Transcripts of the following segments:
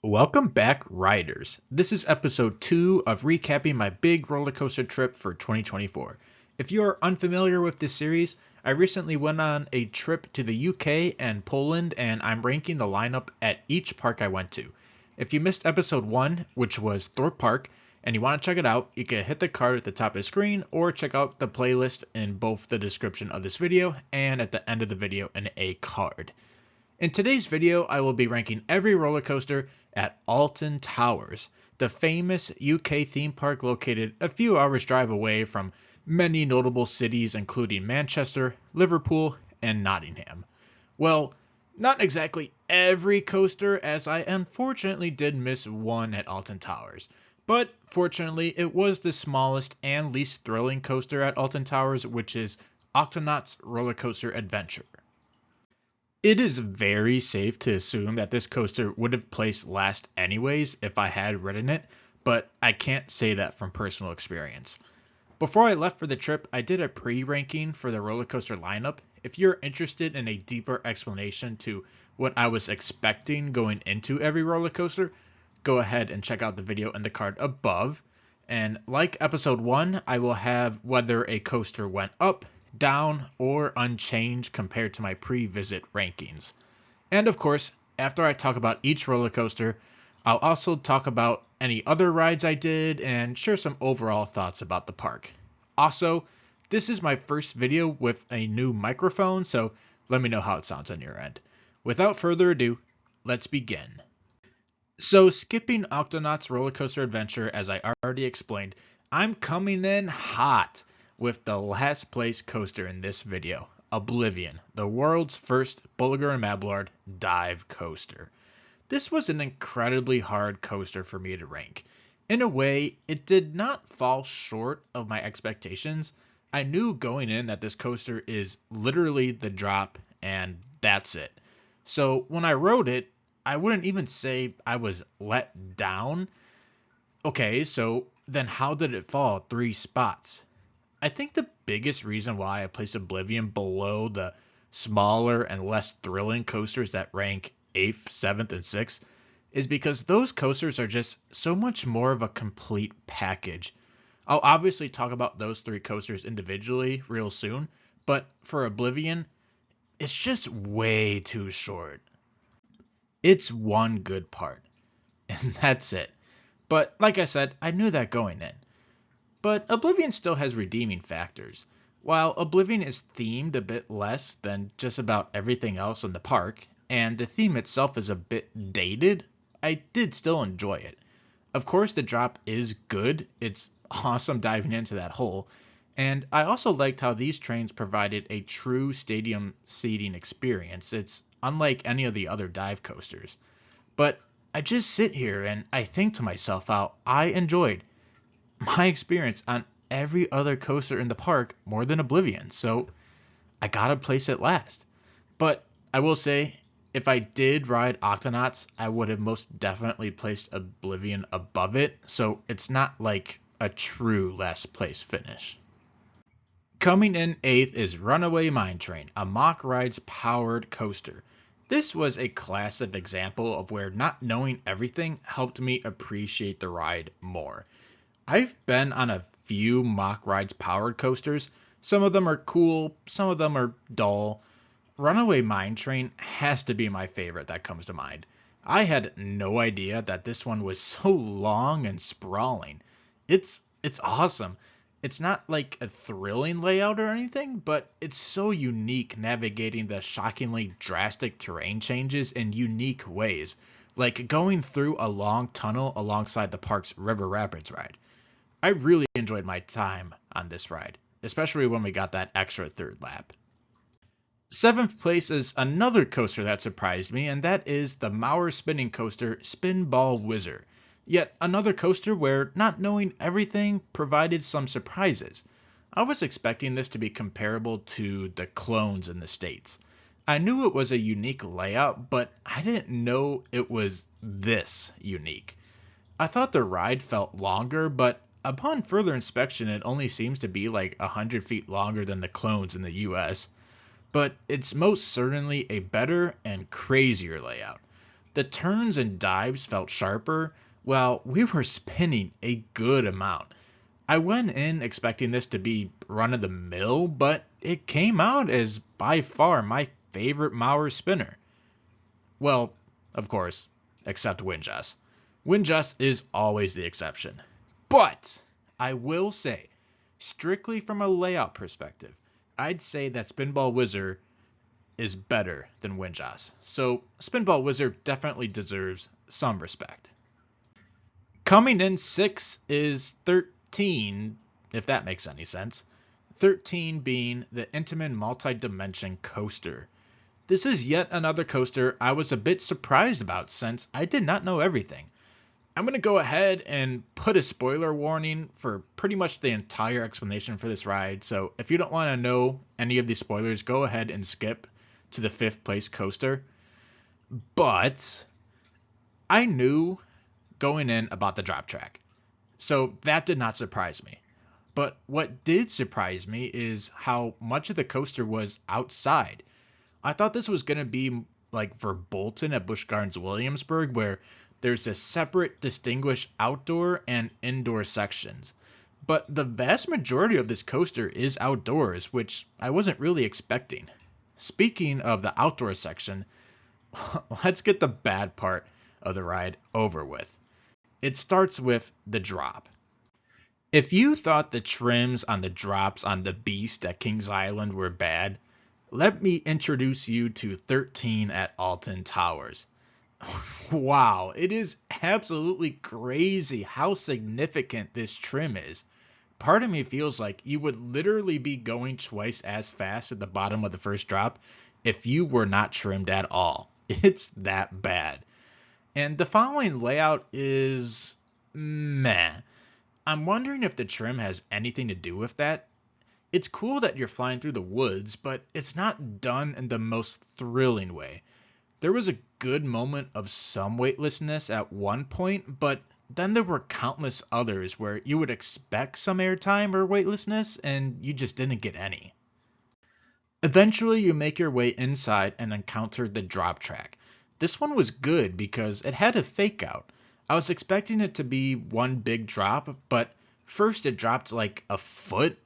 Welcome back, riders. This is episode 2 of recapping my big roller coaster trip for 2024. If you are unfamiliar with this series, I recently went on a trip to the UK and Poland, and I'm ranking the lineup at each park I went to. If you missed episode 1, which was Thorpe Park, and you want to check it out, you can hit the card at the top of the screen or check out the playlist in both the description of this video and at the end of the video in a card. In today's video, I will be ranking every roller coaster at Alton Towers, the famous UK theme park located a few hours drive away from many notable cities including Manchester, Liverpool, and Nottingham. Well, not exactly every coaster, as I unfortunately did miss one at Alton Towers. But fortunately, it was the smallest and least thrilling coaster at Alton Towers, which is Octonauts Roller Coaster Adventure. It is very safe to assume that this coaster would have placed last anyways if I had ridden it, but I can't say that from personal experience. Before I left for the trip, I did a pre-ranking for the roller coaster lineup. If you're interested in a deeper explanation to what I was expecting going into every roller coaster, go ahead and check out the video in the card above. And like episode 1, I will have whether a coaster went up, down, or unchanged compared to my pre-visit rankings. And of course, after I talk about each roller coaster, I'll also talk about any other rides I did and share some overall thoughts about the park. Also, this is my first video with a new microphone, so let me know how it sounds on your end. Without further ado, let's begin. So skipping Octonauts Roller Coaster Adventure, as I already explained, I'm coming in hot with the last place coaster in this video, Oblivion, the world's first Bulliger and Mablard dive coaster. This was an incredibly hard coaster for me to rank. In a way, it did not fall short of my expectations. I knew going in that this coaster is literally the drop and that's it. So when I rode it, I wouldn't even say I was let down. Okay, so then how did it fall 3 spots? I think the biggest reason why I place Oblivion below the smaller and less thrilling coasters that rank 8th, 7th, and 6th is because those coasters are just so much more of a complete package. I'll obviously talk about those 3 coasters individually real soon, but for Oblivion, it's just way too short. It's one good part, and that's it. But like I said, I knew that going in. But Oblivion still has redeeming factors. While Oblivion is themed a bit less than just about everything else in the park, and the theme itself is a bit dated, I did still enjoy it. Of course, the drop is good. It's awesome diving into that hole. And I also liked how these trains provided a true stadium seating experience. It's unlike any of the other dive coasters. But I just sit here and I think to myself how I enjoyed my experience on every other coaster in the park more than Oblivion, so I gotta place it last. But I will say, if I did ride Octonauts, I would have most definitely placed Oblivion above it, so it's not like a true last place finish. Coming in 8th is Runaway Mine Train, a Mock Rides powered coaster. This was a classic example of where not knowing everything helped me appreciate the ride more. I've been on a few Mock Rides powered coasters. Some of them are cool, some of them are dull. Runaway Mine Train has to be my favorite that comes to mind. I had no idea that this one was so long and sprawling. It's awesome. It's not like a thrilling layout or anything, but it's so unique navigating the shockingly drastic terrain changes in unique ways, like going through a long tunnel alongside the park's River Rapids ride. I really enjoyed my time on this ride, especially when we got that extra third lap. 7th place is another coaster that surprised me, and that is the Mauer spinning coaster Spinball Whizzer. Yet another coaster where not knowing everything provided some surprises. I was expecting this to be comparable to the clones in the States. I knew it was a unique layout, but I didn't know it was this unique. I thought the ride felt longer, but upon further inspection it only seems to be like 100 feet longer than the clones in the US. But it's most certainly a better and crazier layout. The turns and dives felt sharper, while we were spinning a good amount. I went in expecting this to be run of the mill, but it came out as by far my favorite Mauer spinner. Well, of course, except Windjust. Windjust is always the exception. But I will say, strictly from a layout perspective, I'd say that Spinball Wizard is better than Windjust. So Spinball Wizard definitely deserves some respect. Coming in 6 is 13, if that makes any sense. 13 being the Intamin Multi-Dimension Coaster. This is yet another coaster I was a bit surprised about since I did not know everything. I'm going to go ahead and put a spoiler warning for pretty much the entire explanation for this ride, so if you don't want to know any of these spoilers, go ahead and skip to the 5th place coaster. But I knew going in about the drop track, so that did not surprise me. But what did surprise me is how much of the coaster was outside. I thought this was going to be like for Bolton at Busch Gardens Williamsburg, where there's a separate distinguished outdoor and indoor sections. But the vast majority of this coaster is outdoors, which I wasn't really expecting. Speaking of the outdoor section, let's get the bad part of the ride over with. It starts with the drop. If you thought the trims on the drops on the Beast at Kings Island were bad, let me introduce you to 13 at Alton Towers. Wow, it is absolutely crazy how significant this trim is. Part of me feels like you would literally be going twice as fast at the bottom of the first drop if you were not trimmed at all. It's that bad. And the following layout is meh. I'm wondering if the trim has anything to do with that. It's cool that you're flying through the woods, but it's not done in the most thrilling way. There was a good moment of some weightlessness at one point, but then there were countless others where you would expect some airtime or weightlessness, and you just didn't get any. Eventually, you make your way inside and encounter the drop track. This one was good because it had a fake out. I was expecting it to be one big drop, but first it dropped like a foot,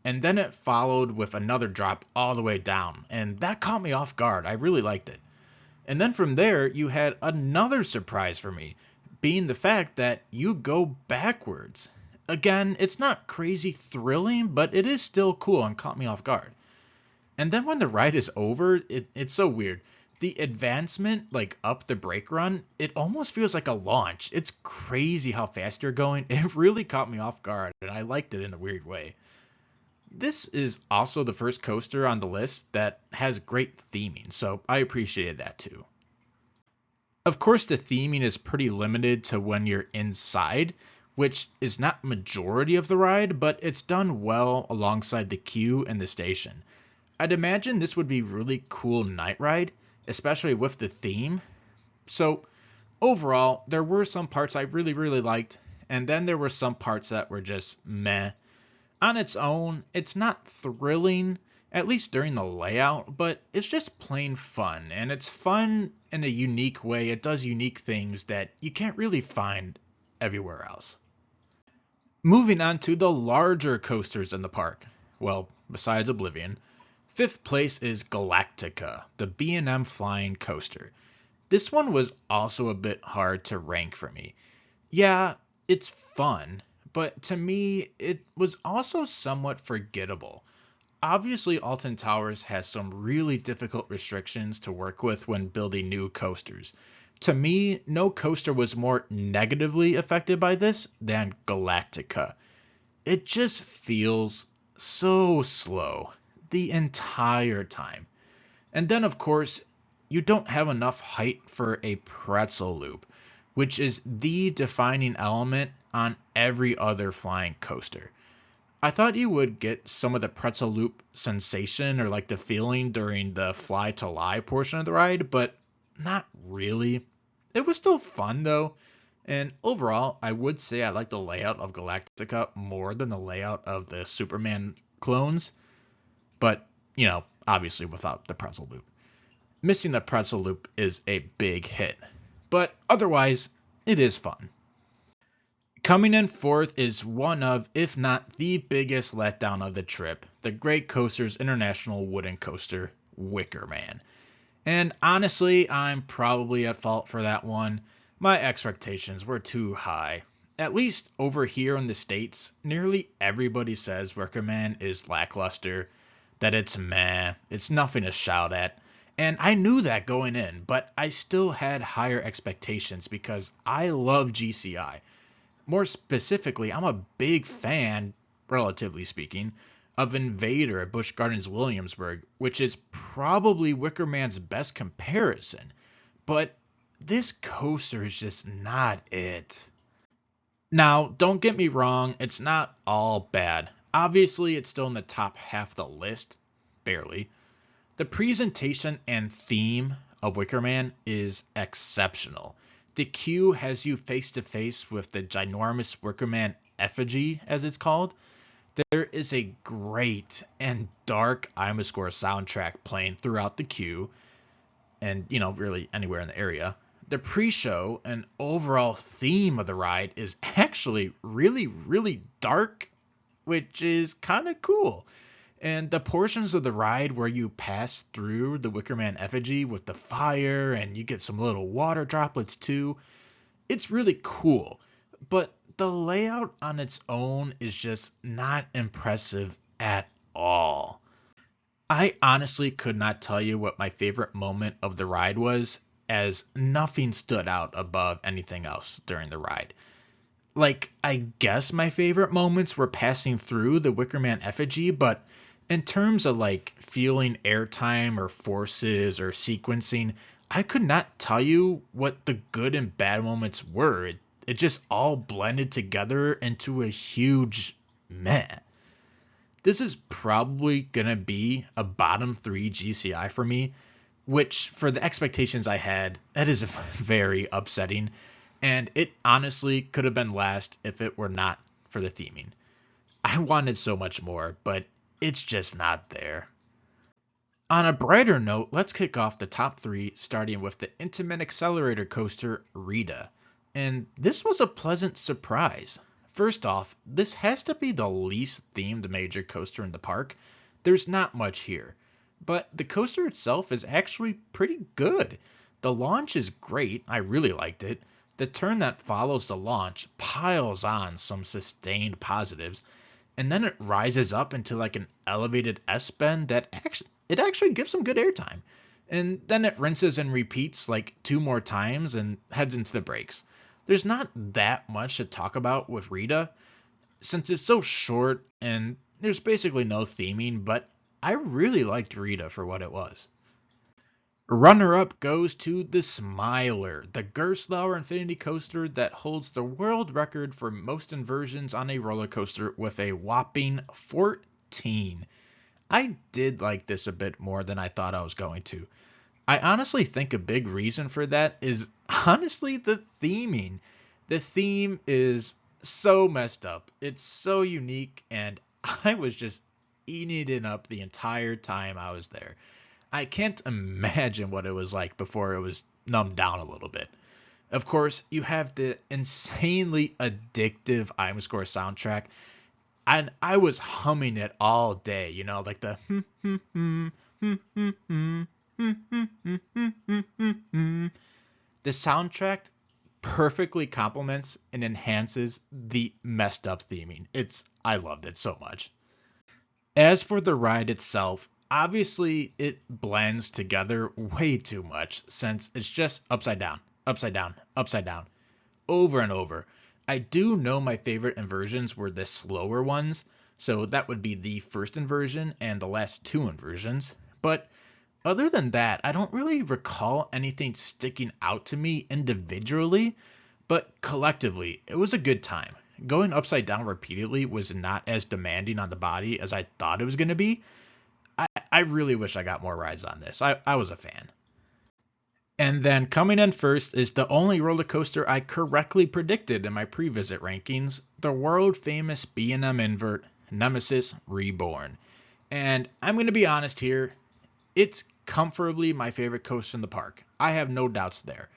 and then it followed with another drop all the way down, and that caught me off guard. I really liked it. And then from there, you had another surprise for me, being the fact that you go backwards. Again, it's not crazy thrilling, but it is still cool and caught me off guard. And then when the ride is over, it's so weird. The advancement, like up the brake run, it almost feels like a launch. It's crazy how fast you're going. It really caught me off guard, and I liked it in a weird way. This is also the first coaster on the list that has great theming, so I appreciated that too. Of course, the theming is pretty limited to when you're inside, which is not majority of the ride, but it's done well alongside the queue and the station. I'd imagine this would be really cool night ride, especially with the theme. So overall, there were some parts I really liked, and then there were some parts that were just meh. On its own, it's not thrilling, at least during the layout, but it's just plain fun, and it's fun in a unique way. It does unique things that you can't really find everywhere else. Moving on to the larger coasters in the park. Well, besides Oblivion. 5th place is Galactica, the B&M flying coaster. This one was also a bit hard to rank for me. Yeah, it's fun, but to me, it was also somewhat forgettable. Obviously, Alton Towers has some really difficult restrictions to work with when building new coasters. To me, no coaster was more negatively affected by this than Galactica. It just feels so slow the entire time. And then, of course, you don't have enough height for a pretzel loop, which is the defining element on every other flying coaster. I thought you would get some of the pretzel loop sensation or like the feeling during the fly to lie portion of the ride, but not really. It was still fun though, and overall, I would say I like the layout of Galactica more than the layout of the Superman clones, but obviously without the pretzel loop. Missing the pretzel loop is a big hit. but otherwise, it is fun. Coming in fourth is one of, if not the biggest letdown of the trip, the Great Coasters International Wooden Coaster, Wicker Man. And honestly, I'm probably at fault for that one. My expectations were too high. At least over here in the States, nearly everybody says Wicker Man is lackluster, that it's meh, it's nothing to shout at. And I knew that going in, but I still had higher expectations because I love GCI. More specifically, I'm a big fan, relatively speaking, of Invader at Busch Gardens Williamsburg, which is probably Wicker Man's best comparison. But this coaster is just not it. Now, don't get me wrong, it's not all bad. Obviously, it's still in the top half of the list, barely. The presentation and theme of Wicker Man is exceptional. The queue has you face to face with the ginormous Wicker Man effigy, as it's called. There is a great and dark Imascore soundtrack playing throughout the queue, and really anywhere in the area. The pre-show and overall theme of the ride is actually really, really dark, which is kind of cool. And the portions of the ride where you pass through the Wicker Man effigy with the fire and you get some little water droplets too, it's really cool. But the layout on its own is just not impressive at all. I honestly could not tell you what my favorite moment of the ride was, as nothing stood out above anything else during the ride. Like, I guess my favorite moments were passing through the Wicker Man effigy, but in terms of like feeling airtime or forces or sequencing, I could not tell you what the good and bad moments were. It just all blended together into a huge meh. This is probably going to be a bottom 3 GCI for me, which for the expectations I had, that is very upsetting. And it honestly could have been last if it were not for the theming. I wanted so much more, but it's just not there. On a brighter note, let's kick off the top 3, starting with the Intamin Accelerator Coaster, Rita. And this was a pleasant surprise. First off, this has to be the least themed major coaster in the park. There's not much here. But the coaster itself is actually pretty good. The launch is great, I really liked it. The turn that follows the launch piles on some sustained positives, and then it rises up into like an elevated S-bend that actually gives some good airtime. And then it rinses and repeats like 2 more times and heads into the brakes. There's not that much to talk about with Rita, since it's so short and there's basically no theming, but I really liked Rita for what it was. Runner-up goes to the Smiler, the Gerstlauer Infinity Coaster that holds the world record for most inversions on a roller coaster with a whopping 14. I did like this a bit more than I thought I was going to. I honestly think a big reason for that is honestly the theming. The theme is so messed up. It's so unique, and I was just eating it up the entire time I was there. I can't imagine what it was like before it was numbed down a little bit. Of course, you have the insanely addictive I'm Score soundtrack, and I was humming it all day, like the the soundtrack perfectly complements and enhances the messed up theming. I loved it so much. As for the ride itself, obviously it blends together way too much since it's just upside down, upside down, upside down, over and over. I do know my favorite inversions were the slower ones, so that would be the first inversion and the last 2 inversions. But other than that, I don't really recall anything sticking out to me individually, but collectively, it was a good time. Going upside down repeatedly was not as demanding on the body as I thought it was going to be. I really wish I got more rides on this. I was a fan. And then coming in first is the only roller coaster I correctly predicted in my pre-visit rankings, the world famous B&M invert, Nemesis Reborn. And I'm going to be honest here, it's comfortably my favorite coaster in the park. I have no doubts there.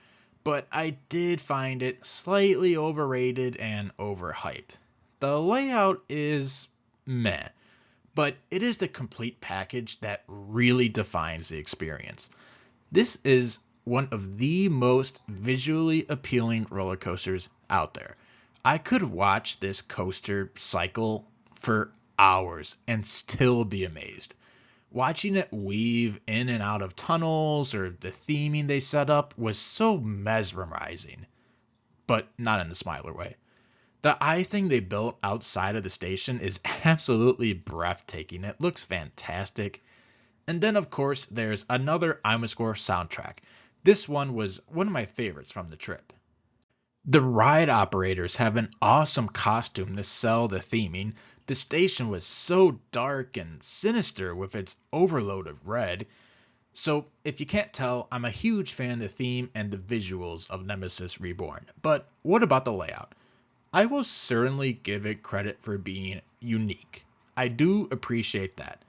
but I did find it slightly overrated and overhyped. The layout is meh, but it is the complete package that really defines the experience. This is one of the most visually appealing roller coasters out there. I could watch this coaster cycle for hours and still be amazed. Watching it weave in and out of tunnels or the theming they set up was so mesmerizing, but not in the Smiler way. The eye thing they built outside of the station is absolutely breathtaking. It looks fantastic. And then, of course, there's another IMAscore soundtrack. This one was one of my favorites from the trip. The ride operators have an awesome costume to sell the theming. The station was so dark and sinister with its overload of red. So, if you can't tell, I'm a huge fan of the theme and the visuals of Nemesis Reborn. But what about the layout? I will certainly give it credit for being unique. I do appreciate that.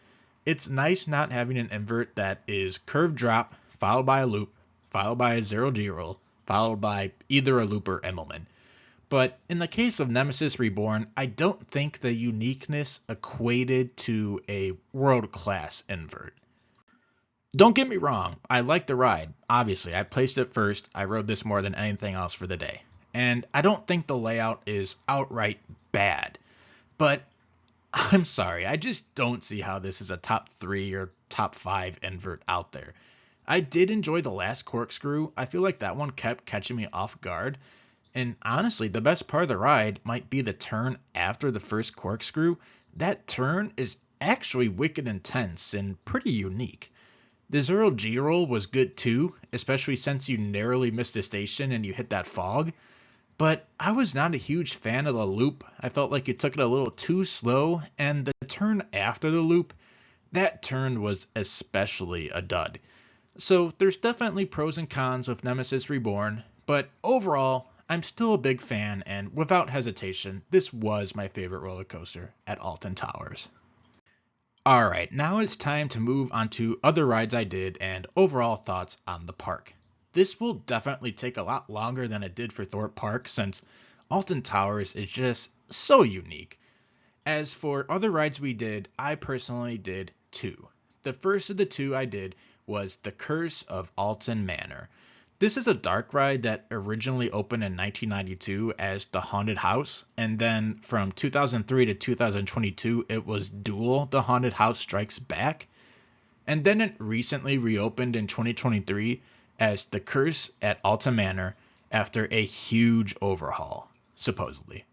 It's nice not having an invert that is curved drop, followed by a loop, followed by a 0G roll, followed by either a loop or Immelman. But in the case of Nemesis Reborn, I don't think the uniqueness equated to a world-class invert. Don't get me wrong, I like the ride. Obviously, I placed it first. I rode this more than anything else for the day. And I don't think the layout is outright bad. But I'm sorry, I just don't see how this is a top 3 or top 5 invert out there. I did enjoy the last corkscrew. I feel like that one kept catching me off guard. And honestly, the best part of the ride might be the turn after the first corkscrew. That turn is actually wicked intense and pretty unique. The 0G roll was good too, especially since you narrowly missed the station and you hit that fog. But I was not a huge fan of the loop. I felt like you took it a little too slow, and the turn after the loop, that turn was especially a dud. So there's definitely pros and cons with Nemesis Reborn, but overall, I'm still a big fan, and without hesitation, this was my favorite roller coaster at Alton Towers. Alright, now it's time to move on to other rides I did and overall thoughts on the park. This will definitely take a lot longer than it did for Thorpe Park since Alton Towers is just so unique. As for other rides we did, I personally did 2. The first of the 2 I did was The Curse of Alton Manor. This is a dark ride that originally opened in 1992 as The Haunted House, and then from 2003 to 2022 it was Duel The Haunted House Strikes Back, and then it recently reopened in 2023 as The Curse at Alton Manor after a huge overhaul, supposedly.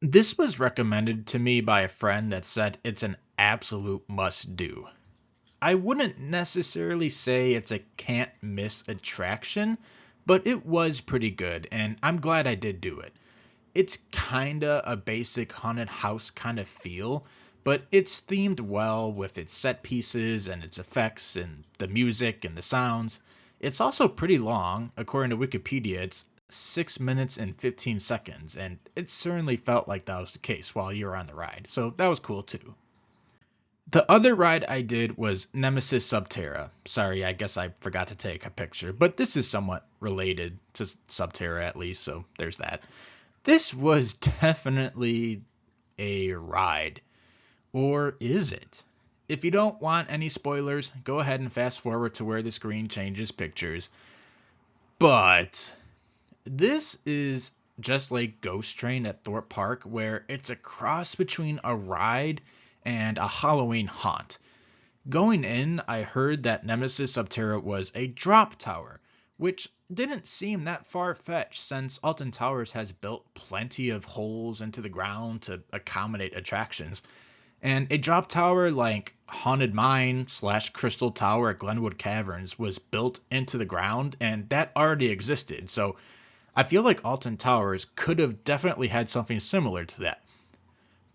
This was recommended to me by a friend that said it's an absolute must-do. I wouldn't necessarily say it's a can't miss attraction, but it was pretty good, and I'm glad I did do it. It's kinda a basic haunted house kind of feel, but it's themed well with its set pieces and its effects and the music and the sounds. It's also pretty long. According to Wikipedia, it's 6 minutes and 15 seconds, and it certainly felt like that was the case while you were on the ride, so that was cool too. The other ride I did was Nemesis Subterra. Sorry, I guess I forgot to take a picture, but this is somewhat related to Subterra at least, so there's that. This was definitely a ride. Or is it? If you don't want any spoilers, go ahead and fast forward to where the screen changes pictures. But this is just like Ghost Train at Thorpe Park, where it's a cross between a ride and a Halloween haunt. Going in, I heard that Nemesis Subterra was a drop tower, which didn't seem that far-fetched since Alton Towers has built plenty of holes into the ground to accommodate attractions. And a drop tower like Haunted Mine / Crystal Tower at Glenwood Caverns was built into the ground, and that already existed, so I feel like Alton Towers could have definitely had something similar to that.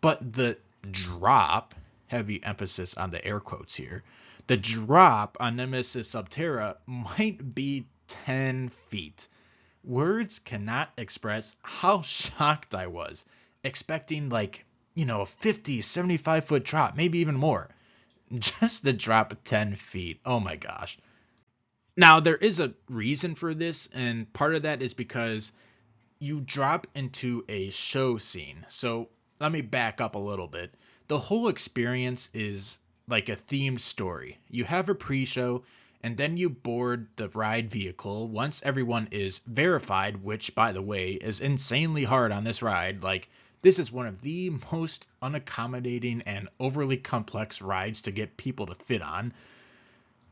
But the drop, heavy emphasis on the air quotes here, the drop on Nemesis Subterra might be 10 feet. Words cannot express how shocked I was, expecting like, a 50, 75-foot drop, maybe even more. Just the drop 10 feet. Oh my gosh. Now, there is a reason for this, and part of that is because you drop into a show scene. So let me back up a little bit. The whole experience is like a themed story. You have a pre show, and then you board the ride vehicle once everyone is verified, which, by the way, is insanely hard on this ride. Like, this is one of the most unaccommodating and overly complex rides to get people to fit on.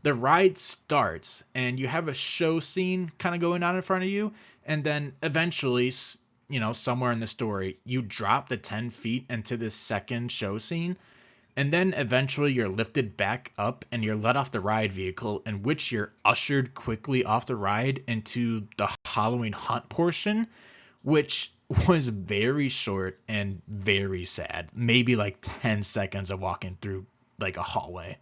The ride starts and you have a show scene kind of going on in front of you, and then eventually, somewhere in the story you drop the 10 feet into this second show scene, and then eventually you're lifted back up and you're let off the ride vehicle, in which you're ushered quickly off the ride into the Halloween hunt portion, which was very short and very sad, maybe like 10 seconds of walking through like a hallway.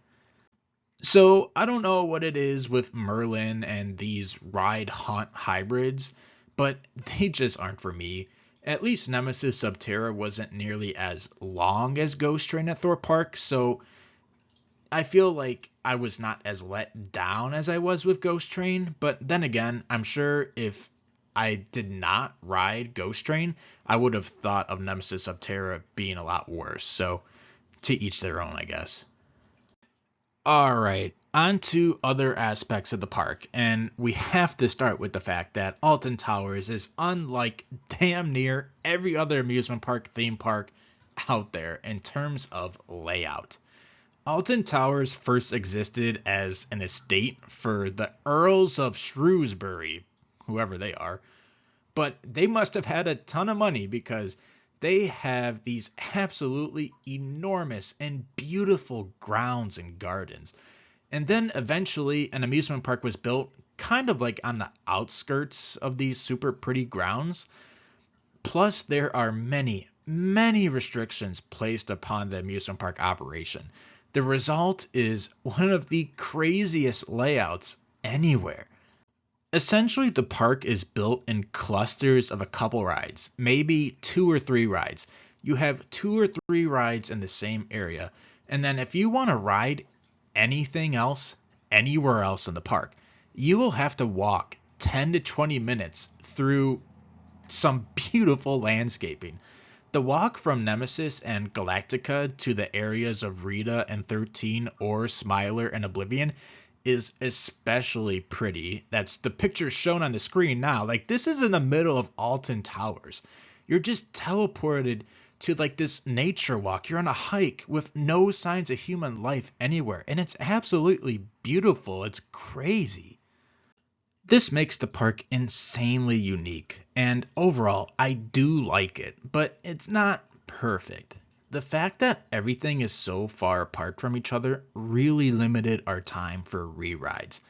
So I don't know what it is with Merlin and these ride hunt hybrids, but they just aren't for me. At least Nemesis Subterra wasn't nearly as long as Ghost Train at Thorpe Park, so I feel like I was not as let down as I was with Ghost Train. But then again, I'm sure if I did not ride Ghost Train, I would have thought of Nemesis Subterra being a lot worse. So to each their own, I guess. All right, on to other aspects of the park, and we have to start with the fact that Alton Towers is unlike damn near every other amusement park theme park out there in terms of layout. Alton Towers first existed as an estate for the Earls of Shrewsbury, whoever they are, but they must have had a ton of money because they have these absolutely enormous and beautiful grounds and gardens. And then eventually an amusement park was built kind of like on the outskirts of these super pretty grounds. Plus, there are many, many restrictions placed upon the amusement park operation. The result is one of the craziest layouts anywhere. Essentially, the park is built in clusters of a couple rides, maybe two or three rides. You have two or three rides in the same area. And then if you want to ride anything else anywhere else in the park, you will have to walk 10 to 20 minutes through some beautiful landscaping. The walk from Nemesis and Galactica to the areas of Rita and 13 or Smiler and Oblivion is especially pretty. That's the picture shown on the screen now. Like, this is in the middle of Alton Towers. You're just teleported to like this nature walk. You're on a hike with no signs of human life anywhere, and it's absolutely beautiful. It's crazy. This makes the park insanely unique, and overall, I do like it, but it's not perfect. The fact that everything is so far apart from each other really limited our time for re-rides.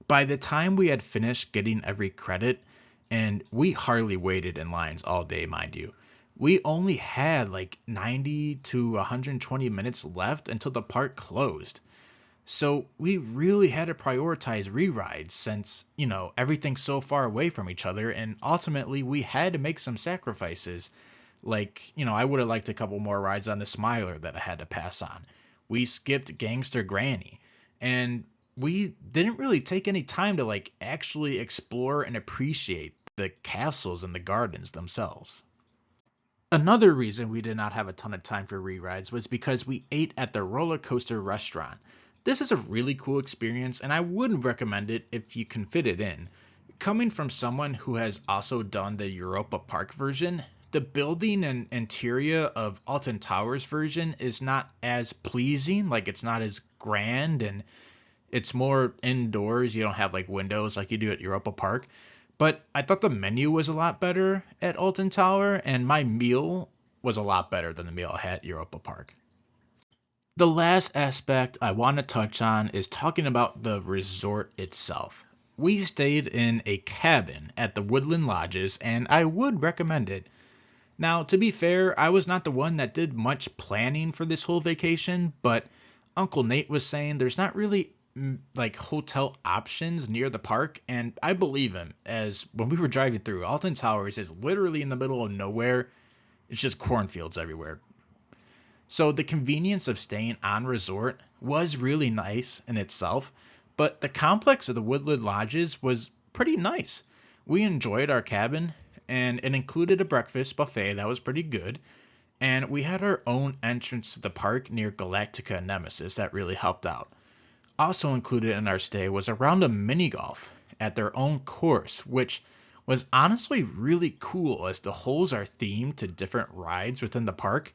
By the time we had finished getting every credit, and we hardly waited in lines all day, mind you, we only had like 90 to 120 minutes left until the park closed. So we really had to prioritize re-rides since, everything's so far away from each other, and ultimately we had to make some sacrifices. Like, I would have liked a couple more rides on the Smiler that I had to pass on. We skipped Gangster Granny, and we didn't really take any time to like actually explore and appreciate the castles and the gardens themselves. Another reason we did not have a ton of time for re-rides was because we ate at the roller coaster restaurant. This is a really cool experience, and I wouldn't recommend it if you can fit it in. Coming from someone who has also done the Europa Park version, the building and interior of Alton Towers version is not as pleasing, like it's not as grand, and it's more indoors. You don't have like windows like you do at Europa Park. But I thought the menu was a lot better at Alton Tower, and my meal was a lot better than the meal I had at Europa Park. The last aspect I want to touch on is talking about the resort itself. We stayed in a cabin at the Woodland Lodges, and I would recommend it. Now, to be fair, I was not the one that did much planning for this whole vacation, but Uncle Nate was saying there's not really like hotel options near the park, and I believe him, as when we were driving through, Alton Towers is literally in the middle of nowhere. It's just cornfields everywhere. So the convenience of staying on resort was really nice in itself, but the complex of the Woodland Lodges was pretty nice. We enjoyed our cabin, and it included a breakfast buffet that was pretty good, and we had our own entrance to the park near Galactica and Nemesis that really helped out. Also included in our stay was a round of mini golf at their own course, which was honestly really cool as the holes are themed to different rides within the park.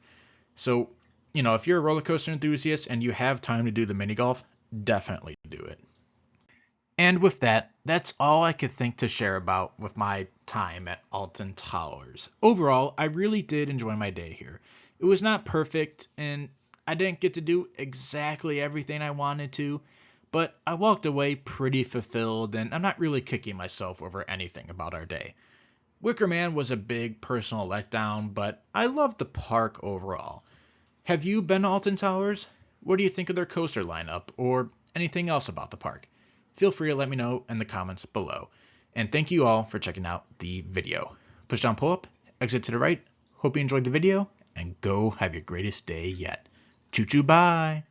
So, if you're a roller coaster enthusiast and you have time to do the mini golf, definitely do it. And with that, that's all I could think to share about with my time at Alton Towers. Overall, I really did enjoy my day here. It was not perfect, and I didn't get to do exactly everything I wanted to, but I walked away pretty fulfilled, and I'm not really kicking myself over anything about our day. Wicker Man was a big personal letdown, but I loved the park overall. Have you been to Alton Towers? What do you think of their coaster lineup, or anything else about the park? Feel free to let me know in the comments below. And thank you all for checking out the video. Push down, pull up, exit to the right. Hope you enjoyed the video, and go have your greatest day yet. Choo choo, bye!